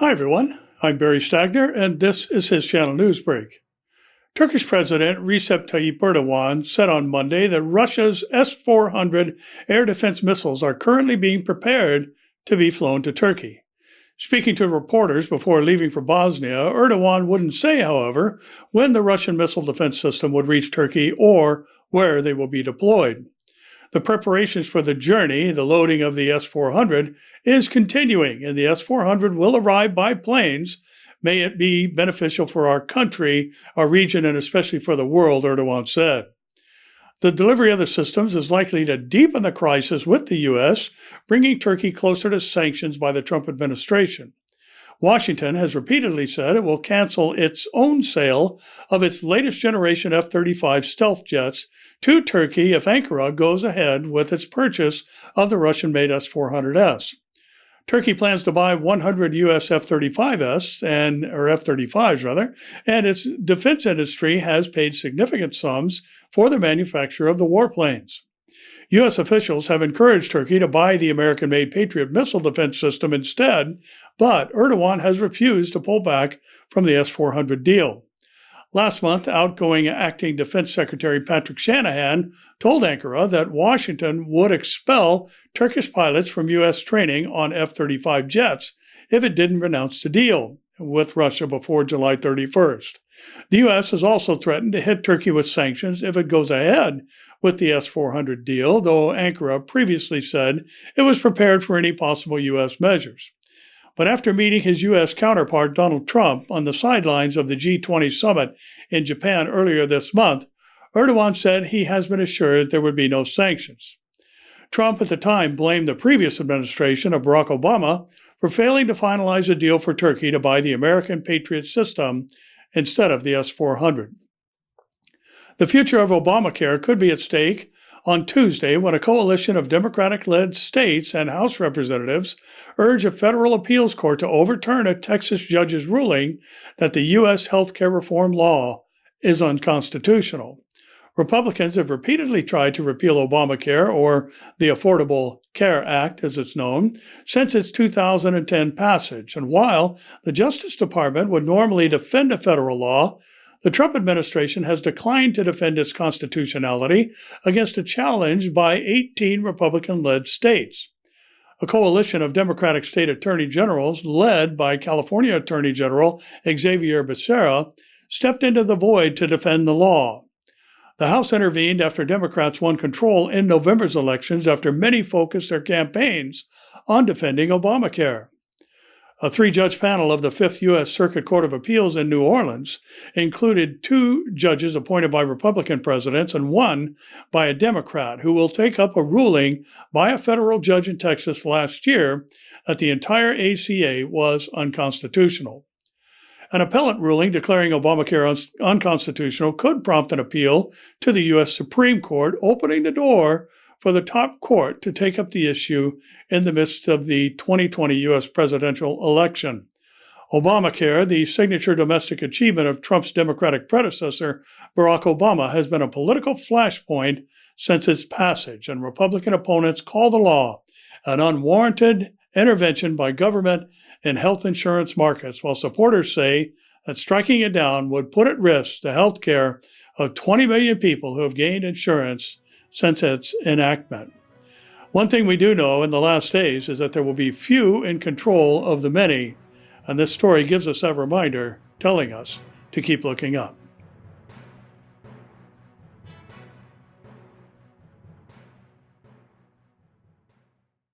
Hi everyone, I'm Barry Stagner and this is his channel Newsbreak. Turkish President Recep Tayyip Erdogan said on Monday that Russia's S-400 air defense missiles are currently being prepared to be flown to Turkey. Speaking to reporters before leaving for Bosnia, Erdogan wouldn't say, however, when the Russian missile defense system would reach Turkey or where they will be deployed. The preparations for the journey, the loading of the S-400, is continuing, and the S-400 will arrive by planes. May it be beneficial for our country, our region, and especially for the world, Erdogan said. The delivery of the systems is likely to deepen the crisis with the U.S., bringing Turkey closer to sanctions by the Trump administration. Washington has repeatedly said it will cancel its own sale of its latest generation F-35 stealth jets to Turkey if Ankara goes ahead with its purchase of the Russian-made S-400S. Turkey plans to buy 100 U.S. F-35s, or F-35s rather, and its defense industry has paid significant sums for the manufacture of the warplanes. U.S. officials have encouraged Turkey to buy the American-made Patriot missile defense system instead, but Erdogan has refused to pull back from the S-400 deal. Last month, outgoing Acting Defense Secretary Patrick Shanahan told Ankara that Washington would expel Turkish pilots from U.S. training on F-35 jets if it didn't renounce the deal with Russia before July 31st. The U.S. has also threatened to hit Turkey with sanctions if it goes ahead with the S-400 deal, though Ankara previously said it was prepared for any possible U.S. measures. But after meeting his U.S. counterpart Donald Trump on the sidelines of the G20 summit in Japan earlier this month, Erdogan said he has been assured there would be no sanctions. Trump at the time blamed the previous administration of Barack Obama for failing to finalize a deal for Turkey to buy the American Patriot system instead of the S-400. The future of Obamacare could be at stake on Tuesday when a coalition of Democratic-led states and House representatives urge a federal appeals court to overturn a Texas judge's ruling that the U.S. healthcare reform law is unconstitutional. Republicans have repeatedly tried to repeal Obamacare, or the Affordable Care Act as it's known, since its 2010 passage. And while the Justice Department would normally defend a federal law, the Trump administration has declined to defend its constitutionality against a challenge by 18 Republican-led states. A coalition of Democratic state attorney generals, led by California Attorney General Xavier Becerra, stepped into the void to defend the law. The House intervened after Democrats won control in November's elections after many focused their campaigns on defending Obamacare. A three-judge panel of the Fifth U.S. Circuit Court of Appeals in New Orleans included 2 judges appointed by Republican presidents and 1 by a Democrat, who will take up a ruling by a federal judge in Texas last year that the entire ACA was unconstitutional. An appellate ruling declaring Obamacare unconstitutional could prompt an appeal to the U.S. Supreme Court, opening the door for the top court to take up the issue in the midst of the 2020 U.S. presidential election. Obamacare, the signature domestic achievement of Trump's Democratic predecessor, Barack Obama, has been a political flashpoint since its passage, and Republican opponents call the law an unwarranted intervention by government in health insurance markets, while supporters say that striking it down would put at risk the health care of 20 million people who have gained insurance since its enactment. One thing we do know in the last days is that there will be few in control of the many, and this story gives us that reminder, telling us to keep looking up.